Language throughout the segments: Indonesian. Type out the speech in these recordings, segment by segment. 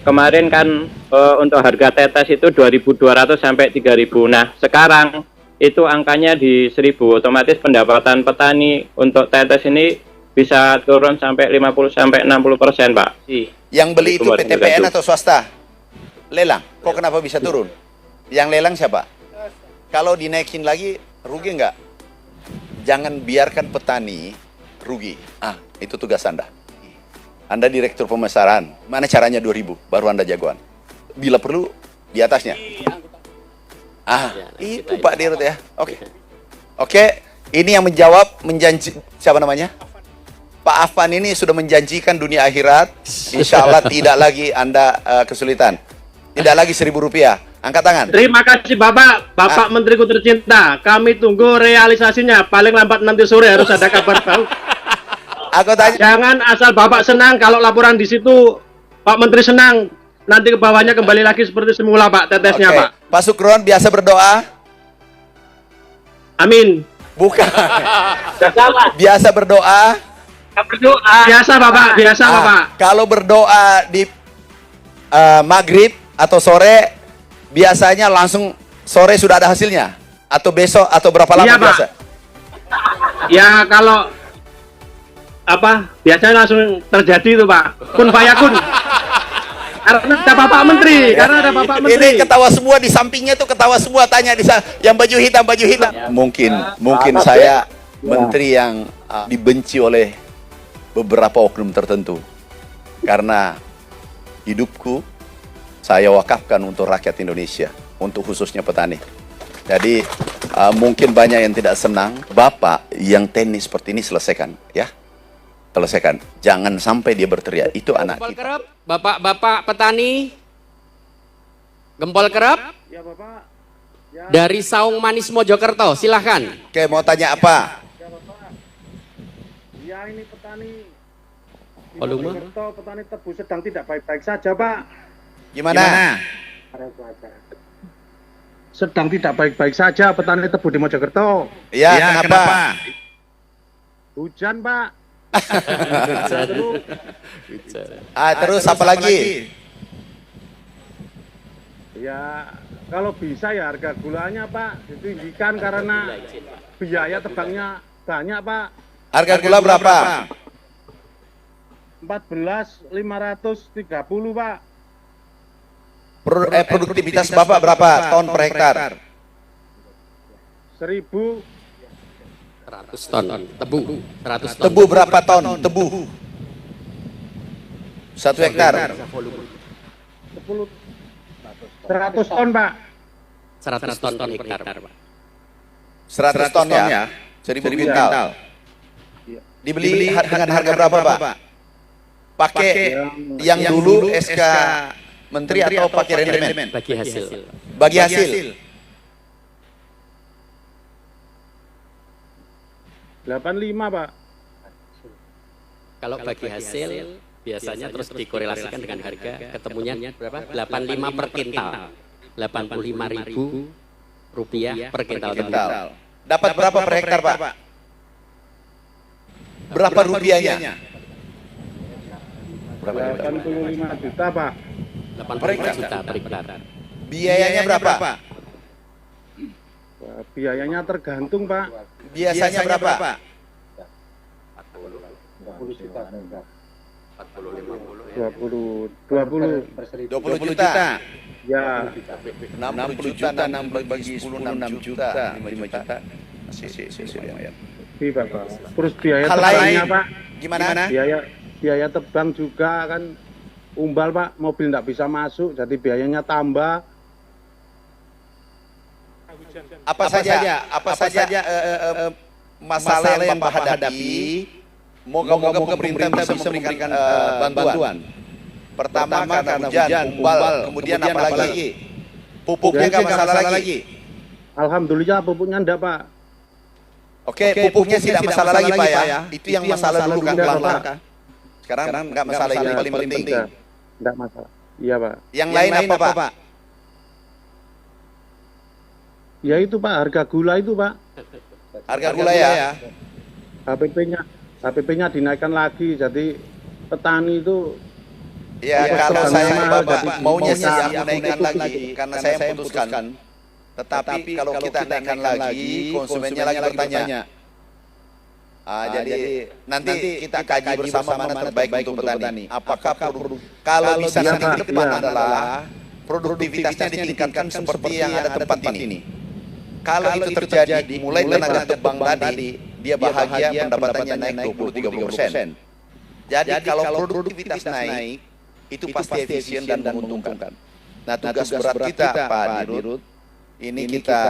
kemarin kan untuk harga tetes itu 2.200 sampai 3.000. Nah, sekarang itu angkanya di 1.000. Otomatis pendapatan petani untuk tetes ini bisa turun sampai 50 sampai 60%, Pak. Yang beli itu PTPN atau swasta? Lelang. Kok kenapa bisa turun? Yang lelang siapa? Kalau dinaikin lagi, rugi nggak? Jangan biarkan petani rugi. Itu tugas Anda. Anda direktur pemasaran. Mana caranya 2.000? Baru Anda jagoan. Bila perlu, di atasnya. Itu Pak Dirut ya. Oke. Ini yang menjawab, siapa namanya? Pak Afan ini sudah menjanjikan dunia akhirat. Insya Allah tidak lagi Anda kesulitan. Tidak lagi Rp1.000. Angkat tangan. Terima kasih Bapak Menteriku tercinta. Kami tunggu realisasinya. Paling lambat nanti sore harus ada kabar baru. Aku tanya. Jangan asal Bapak senang kalau laporan di situ Pak Menteri senang. Nanti ke bawahnya kembali lagi seperti semula Pak tetesnya Pak. Pak Sukron biasa berdoa? Amin. Bukan. Biasa berdoa? Biasa Bapak, biasa Bapak. Kalau berdoa di maghrib atau sore, biasanya langsung sore sudah ada hasilnya? Atau besok atau berapa lama biasa? Ya kalau biasanya langsung terjadi itu Pak. Kun fayakun. Karena ada Bapak Menteri, Ini ketawa semua di sampingnya tuh ketawa semua, tanya di yang baju hitam. Mungkin saya menteri yang dibenci oleh beberapa oknum tertentu. Karena hidupku saya wakafkan untuk rakyat Indonesia, untuk khususnya petani. Jadi mungkin banyak yang tidak senang. Bapak yang teknis seperti ini selesaikan, ya. Selesaikan. Jangan sampai dia berteriak. Itu anak Gempol kita. kerap, Bapak petani. Gempol kerap. Ya Bapak. Ya. Dari Saung Manis Mojokerto, silahkan. Oke, mau tanya apa? Ya Bapak. Ya ini petani. Volume. Petani tebu sedang tidak baik-baik saja Pak. Gimana? Sedang tidak baik-baik saja petani tebu di Mojokerto. Ya, kenapa? Hujan Pak. Terus apa lagi? Ya kalau bisa ya harga gulanya Pak ditinggikan karena biaya tebangnya banyak Pak. Harga gula berapa? 14.530 Pak. Produktivitas Bapak berapa ton per hektar? 1.000. 100 ton tebu. 100 ton. Tebu berapa ton? Tebu 1 hektar. 100 ton Pak. 100 ton per hektar Pak. 100 ton ya? 1.000 kuintal. Dibeli dengan harga berapa Pak? Pakai yang dulu SK Menteri atau pakai rendemen? Bagi hasil. Bagi hasil. 85 Pak. Kalau bagi hasil biasanya terus dikorelasikan dengan harga, ketemunya berapa? 85 per kintal. 85.000 rupiah per kintal. Dapat berapa per hektar Pak? Berapa rupiahnya? 85 juta Pak. 85 juta per hektar. Biayanya berapa? Biayanya tergantung Pak. Biasanya berapa? 20 juta. Ya. 60 juta, 6 bagi 10, 6 juta, 5 juta. Masih lumayan. Iya Pak. Terus biaya Hal tebangnya lain, Pak. gimana? Biaya tebang juga kan umbal Pak, mobil nggak bisa masuk, jadi biayanya tambah. Apa saja masalah yang Bapak hadapi? Moga-moga pemerintah bisa memberikan bantuan. Pertama karena hujan, umbal, kemudian apa lagi? Pupuknya nggak masalah lagi. Alhamdulillah pupuknya enggak Pak. Oke, pupuknya tidak masalah lagi Pak ya. Itu yang masalah dulu kan langka. Sekarang nggak masalah, yang paling penting. Enggak masalah. Iya Pak. Yang lain apa Pak? Ya itu Pak, harga gula itu Pak. Harga gula ya. HPP-nya dinaikkan lagi, jadi petani itu Ya, kalau Pertama, saya Bapak dari- maunya sih maunya aku naikkan lagi karena saya putuskan. Tetapi kalau kita naikkan lagi, konsumennya lagi bertanya. Jadi nanti kita kaji bersama mana terbaik untuk petani. Apakah kalau bisa nanti ke depan adalah produktivitasnya ditingkatkan seperti yang ada tempat ini. Kalau itu terjadi, mulai tenaga tebang tadi, dia bahagia pendapatannya naik 20-30%. Jadi kalau produktivitas naik, itu pasti efisien dan menguntungkan. Nah, tugas berat kita, Pak Dirut, ini kita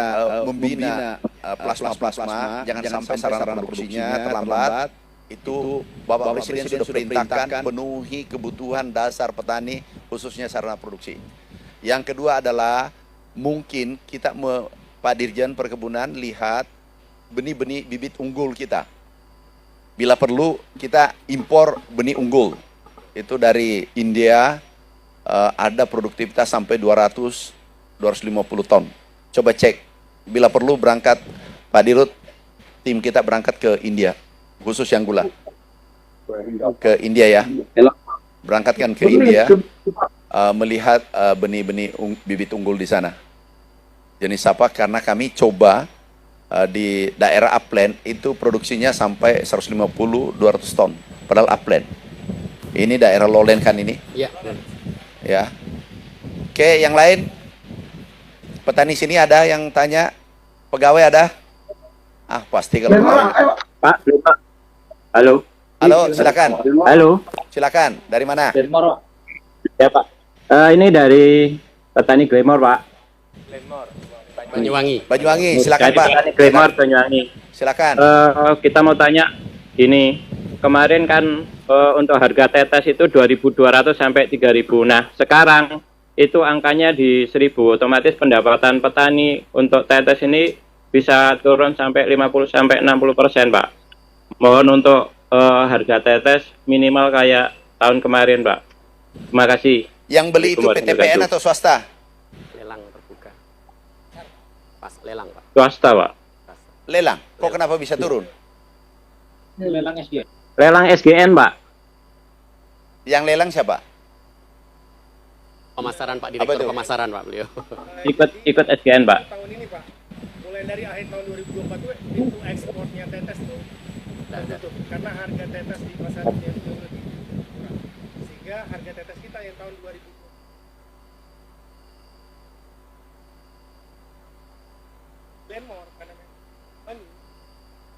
membina plasma-plasma, jangan sampai sarana produksinya terlambat. Itu Bapak Presiden sudah perintahkan penuhi kebutuhan dasar petani, khususnya sarana produksi. Yang kedua adalah mungkin kita Pak Dirjen Perkebunan lihat benih-benih bibit unggul kita. Bila perlu kita impor benih unggul. Itu dari India ada produktivitas sampai 200-250 ton. Coba cek. Bila perlu berangkat Pak Dirut, tim kita berangkat ke India, khusus yang gula. Ke India ya. Berangkatkan ke India melihat benih-benih bibit unggul di sana. Jenis apa? Karena kami coba di daerah upland itu produksinya sampai 150-200 ton. Padahal upland. Ini daerah lowland kan ini? Ya. Ya. Oke, yang lain? Petani sini ada yang tanya? Pegawai ada? Pasti kalau Pak, Pak. Halo. Halo, silakan. Halo. Silakan. Dari mana? Ya, Pak. Ini dari petani Glamour, Pak. Banyuwangi. Banyuwangi, silakan Dari Pak. petani Glamour Banyuwangi. Silakan. Kita mau tanya gini. Kemarin kan untuk harga tetes itu 2.200 sampai 3.000. Nah, sekarang itu angkanya di 1.000. Otomatis pendapatan petani untuk tetes ini bisa turun sampai 50 sampai 60%, Pak. Mohon untuk harga tetes minimal kayak tahun kemarin, Pak. Terima kasih. Yang beli itu PTPN atau swasta? Lelang terbuka. Pas lelang, Pak. Swasta, Pak. Lelang. Kok kenapa bisa turun? Lelang SGN, Pak. Yang lelang siapa? Pemasaran Pak, Apa Direktur itu? Pemasaran Pak beliau. Ikut SGN, Pak. Tahun ini Pak, mulai dari akhir tahun 2024 itu pintu ekspornya tetes tuh tertutup karena harga tetes di pasar dunia itu jauh lebih murah. Sehingga harga tetes kita yang tahun 2024 Glenmore karena memang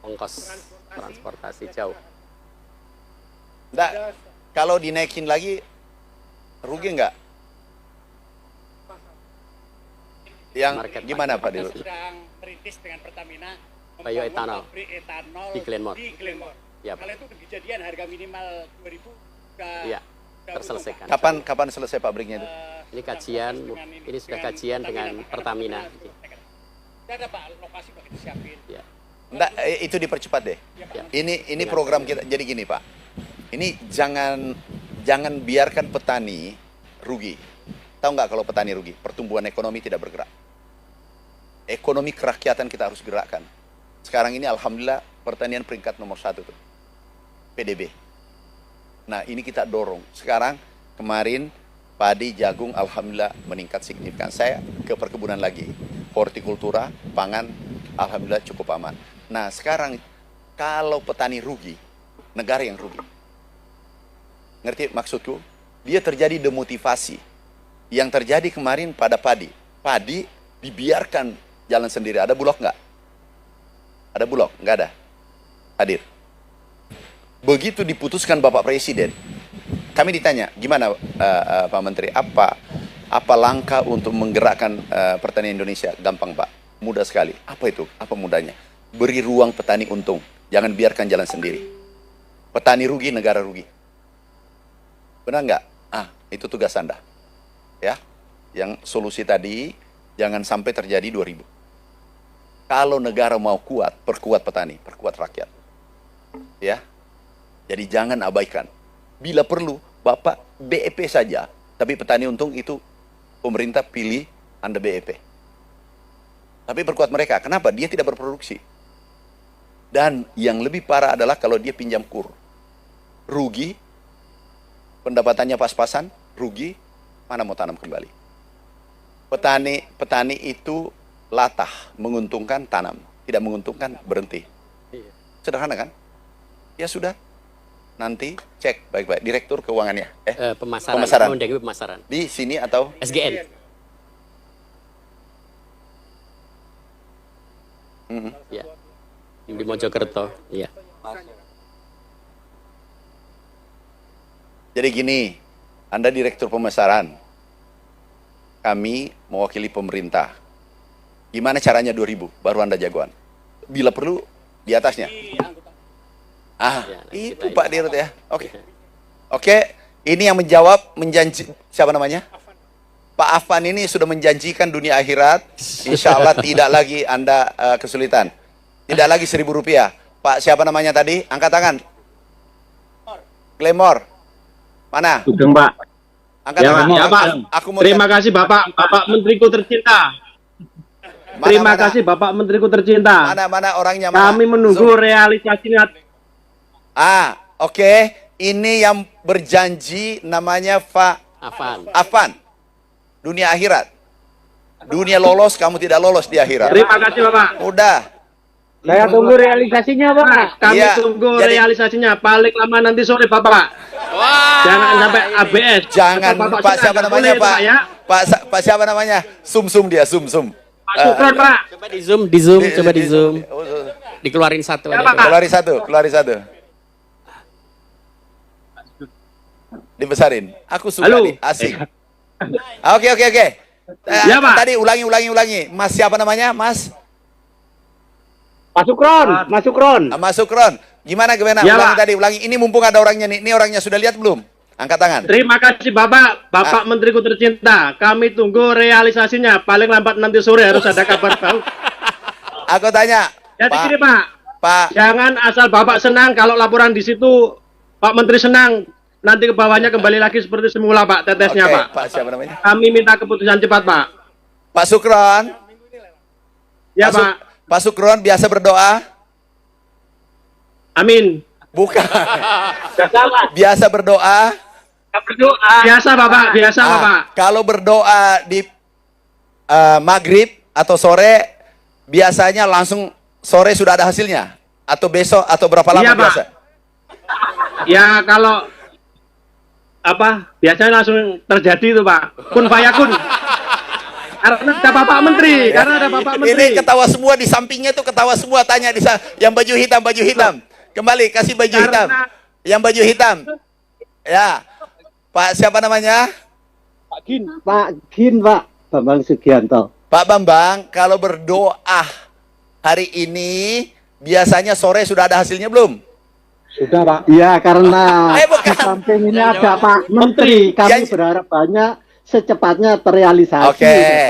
Ongkos transportasi jauh. Nggak, kalau dinaikin lagi rugi nggak? Yang Market, gimana Pak kita Dirut? sedang merintis dengan Pertamina Bioetanol. pabrik etanol Di Glenmore. Ya, Pak. Kalau itu kejadian harga minimal 2.000 sudah Iya, sudah terselesaikan. Kapan selesai pabriknya itu? Ini kajian, ini sudah kajian dengan Pertamina. Sudah ada Pak, lokasi Pak kita siapin. Ya. Nggak, itu dipercepat deh. Ya. Ini program kita. Jadi gini Pak, ini jangan biarkan petani rugi. Tahu nggak kalau petani rugi? Pertumbuhan ekonomi tidak bergerak. Ekonomi kerakyatan kita harus gerakkan. Sekarang ini alhamdulillah pertanian peringkat nomor 1 tuh, PDB. Nah ini kita dorong. Sekarang kemarin padi, jagung alhamdulillah meningkat signifikan. Saya ke perkebunan lagi, hortikultura, pangan, alhamdulillah cukup aman. Nah sekarang kalau petani rugi, negara yang rugi. Ngerti maksudku? Dia terjadi demotivasi. Yang terjadi kemarin pada padi. Padi dibiarkan jalan sendiri. Ada bulog nggak? Ada bulog? Nggak ada. Hadir. Begitu diputuskan Bapak Presiden, kami ditanya, gimana Pak Menteri, apa langkah untuk menggerakkan pertanian Indonesia? Gampang Pak, mudah sekali. Apa itu? Apa mudahnya? Beri ruang petani untung. Jangan biarkan jalan sendiri. Petani rugi, negara rugi. Benar nggak? Itu tugas Anda. Ya, yang solusi tadi jangan sampai terjadi 2000. Kalau negara mau kuat, perkuat petani, perkuat rakyat. Ya, jadi jangan abaikan. Bila perlu, Bapak BEP saja, tapi petani untung itu pemerintah pilih Anda BEP. Tapi perkuat mereka. Kenapa? Dia tidak berproduksi. Dan yang lebih parah adalah kalau dia pinjam kur. Rugi, pendapatannya pas-pasan, rugi, mana mau tanam kembali. Petani itu latah, menguntungkan tanam, tidak menguntungkan berhenti. Sederhana kan? Ya sudah, nanti cek baik-baik direktur keuangannya. Pemasaran. Pemasaran. Di sini atau SGN. Ya. Di Mojokerto. Iya. Jadi gini, Anda direktur pemasaran, kami mewakili pemerintah. Gimana caranya 2.000? Baru Anda jagoan. Bila perlu, di atasnya. Itu Pak Dirut ya. Oke, ini yang menjanji, siapa namanya? Pak Afan ini sudah menjanjikan dunia akhirat. Insya Allah tidak lagi Anda kesulitan. Tidak lagi Rp1.000. Pak siapa namanya tadi? Angkat tangan. Glamor. Mana? Sugeng, Pak. Angkat Ya, tangan. Pak. Ya, Pak. Aku mau Terima kasih Bapak Menteriku tercinta. Terima kasih Bapak Menteriku tercinta. Mana orangnya? Mana? Kami menunggu realisasinya. Oke. Ini yang berjanji namanya Pak Afan. Dunia akhirat. Dunia lolos, kamu tidak lolos di akhirat. Terima kasih Bapak. Udah. Saya tunggu realisasinya Pak. Kami Iya, tunggu jadi- realisasinya. Paling lama nanti sore Bapak. Jangan sampai ABS. Jangan Bapak Pak siapa sudah namanya boleh, Pak? ya. Pak siapa namanya? Sum dia, Sum. Pak Sukron Pak. Coba di zoom, coba di zoom. Dikeluarin satu. Ya, ada. Pak. Keluarin satu. Dibesarin. Aku suka Halo. nih, asik. Oke. Ya, Pak. Tadi ulangi. Mas siapa namanya? Mas Pak Sukron. Mas Sukron. Mas Sukron. Gimana? Ya, Ulangi Pak. tadi, ulangi. Ini mumpung ada orangnya nih. Ini orangnya sudah lihat belum? Angkat tangan. Terima kasih Bapak Menteriku tercinta. Kami tunggu realisasinya. Paling lambat nanti sore harus ada kabar baru. Aku tanya. Jadi gini Pak, Pak, jangan asal Bapak senang kalau laporan di situ Pak Menteri senang. Nanti ke bawahnya kembali lagi seperti semula Pak, tetesnya oke, Pak. Pak siapa namanya? Kami minta keputusan cepat Pak. Pak Sukron. Ya Pak. Pak Sukron biasa berdoa? Amin. Bukan. Biasa berdoa? Biasa Bapak, biasa Bapak. Kalau berdoa di maghrib atau sore, biasanya langsung sore sudah ada hasilnya? Atau besok, atau berapa lama Iya, Pak. biasa? Ya kalau biasanya langsung terjadi itu Pak. Kun fayakun. Karena ada Bapak Menteri, Ini ketawa semua di sampingnya tuh ketawa semua, tanya yang baju hitam. Kembali kasih baju hitam. Yang baju hitam. Ya. Pak siapa namanya? Pak Gin, Pak Bambang Sugianto. Pak Bambang, kalau berdoa hari ini biasanya sore sudah ada hasilnya belum? Sudah, Pak. Iya, karena bukan. di samping ini ada Pak Menteri. Kami berharap banyak secepatnya terrealisasi. Oke,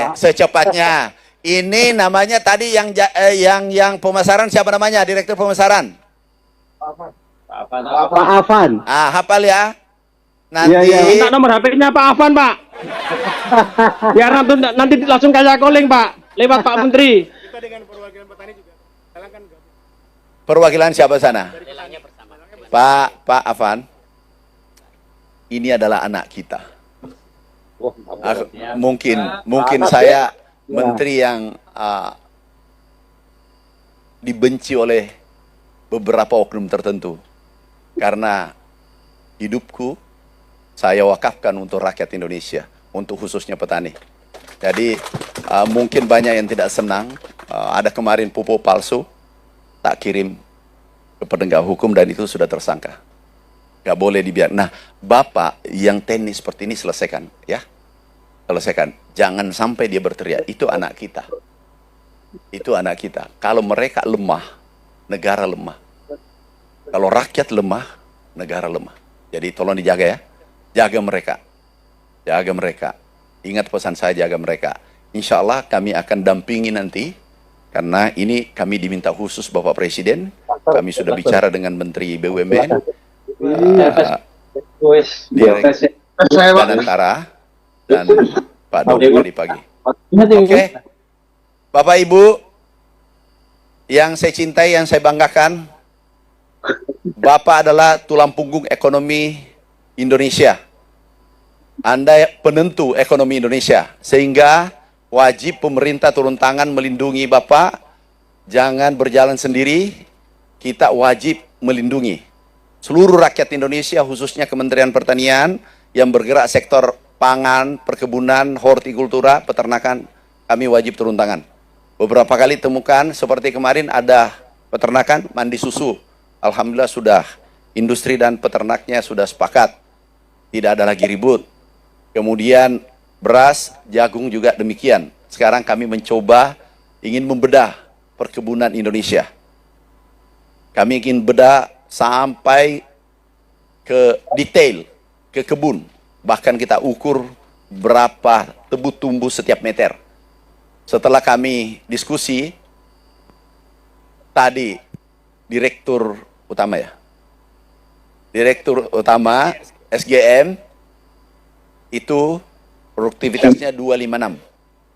Pak. secepatnya. Ini namanya tadi yang pemasaran siapa namanya? Direktur pemasaran. Pak Afan. Hafal ya. Nanti Iya. minta nomor HP-nya Pak Afan Pak. Biar nanti langsung kayak calling Pak, lewat Pak Menteri. Kita dengan perwakilan petani juga. Silakan gabung. perwakilan siapa sana? Pak Afan. Ini adalah anak kita. Mungkin saya menteri yang dibenci oleh beberapa oknum tertentu karena hidupku saya wakafkan untuk rakyat Indonesia, untuk khususnya petani. Jadi mungkin banyak yang tidak senang. Ada kemarin pupuk palsu tak kirim ke penegak hukum dan itu sudah tersangka. Gak boleh dibiarkan. Nah, Bapak yang teknis seperti ini selesaikan, ya. Selesaikan. Jangan sampai dia berteriak. Itu anak kita. Itu anak kita. Kalau mereka lemah, negara lemah. Kalau rakyat lemah, negara lemah. Jadi tolong dijaga ya. Jaga mereka. Jaga mereka. Ingat pesan saya, jaga mereka. Insya Allah kami akan dampingi nanti. Karena ini kami diminta khusus Bapak Presiden. Kami sudah bicara dengan Menteri BUMN. Direktur Antara dan Pak Dodi tadi pagi. Oke. Bapak Ibu, yang saya cintai, yang saya banggakan, Bapak adalah tulang punggung ekonomi Indonesia. Anda penentu ekonomi Indonesia, sehingga wajib pemerintah turun tangan melindungi Bapak, jangan berjalan sendiri, kita wajib melindungi seluruh rakyat Indonesia, khususnya Kementerian Pertanian yang bergerak sektor pangan, perkebunan, hortikultura, peternakan, kami wajib turun tangan. Beberapa kali temukan, seperti kemarin ada peternakan, mandi susu, alhamdulillah sudah, industri dan peternaknya sudah sepakat, tidak ada lagi ribut. Kemudian beras, jagung juga demikian. Sekarang kami mencoba ingin membedah perkebunan Indonesia. Kami ingin bedah sampai ke detail, ke kebun. Bahkan kita ukur berapa tebu tumbuh setiap meter. Setelah kami diskusi, tadi Direktur Utama Direktur Utama SGM, itu produktivitasnya 256.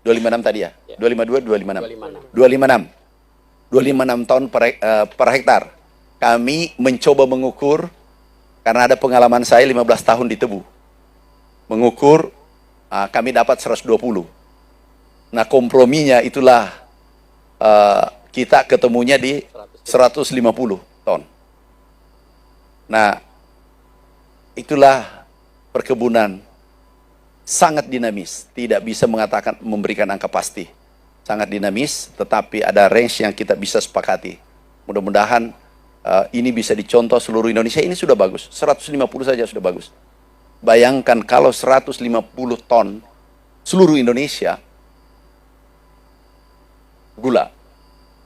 256 tadi ya? 252, 256. 256. 256 ton per hektar. Kami mencoba mengukur, karena ada pengalaman saya 15 tahun di tebu. Mengukur, kami dapat 120. Nah, komprominya itulah kita ketemunya di 150 ton. Nah, itulah perkebunan sangat dinamis, tidak bisa memberikan angka pasti. Sangat dinamis, tetapi ada range yang kita bisa sepakati. Mudah-mudahan ini bisa dicontoh seluruh Indonesia. Ini sudah bagus, 150 saja sudah bagus. Bayangkan kalau 150 ton seluruh Indonesia gula,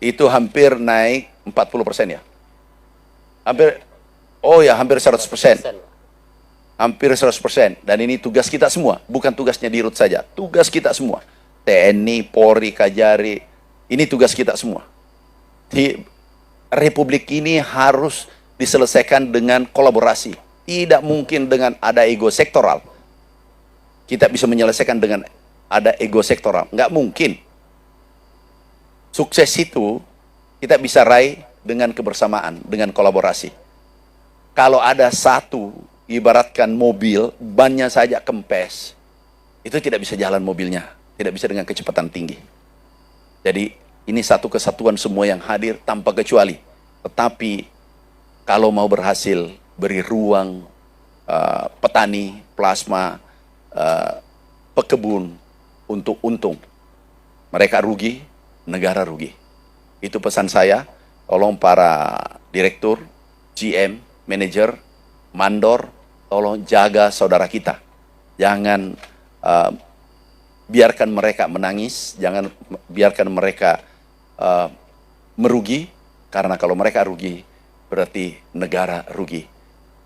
itu hampir naik 40% ya. Hampir 100%. Hampir 100%. Dan ini tugas kita semua, bukan tugasnya Dirut saja, tugas kita semua. TNI, Polri, Kajari, ini tugas kita semua. Di Republik ini harus diselesaikan dengan kolaborasi. Tidak mungkin dengan ada ego sektoral. Kita bisa menyelesaikan dengan ada ego sektoral. Nggak mungkin. Sukses itu kita bisa raih dengan kebersamaan, dengan kolaborasi. Kalau ada satu, ibaratkan mobil, bannya saja kempes, itu tidak bisa jalan mobilnya, tidak bisa dengan kecepatan tinggi. Jadi ini satu kesatuan semua yang hadir tanpa kecuali. Tetapi kalau mau berhasil, beri ruang petani, plasma, pekebun untuk untung. Mereka rugi, negara rugi. Itu pesan saya. Tolong para direktur, GM, manajer, mandor, tolong jaga saudara kita. Jangan biarkan mereka menangis, jangan biarkan mereka merugi, karena kalau mereka rugi, berarti negara rugi.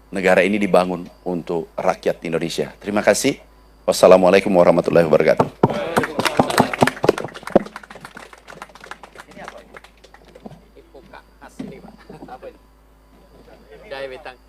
Negara ini dibangun untuk rakyat Indonesia. Terima kasih. Wassalamualaikum warahmatullahi wabarakatuh. Ini apa ini? Ini puka khas ini, Pak. Apa ini? Daya betang.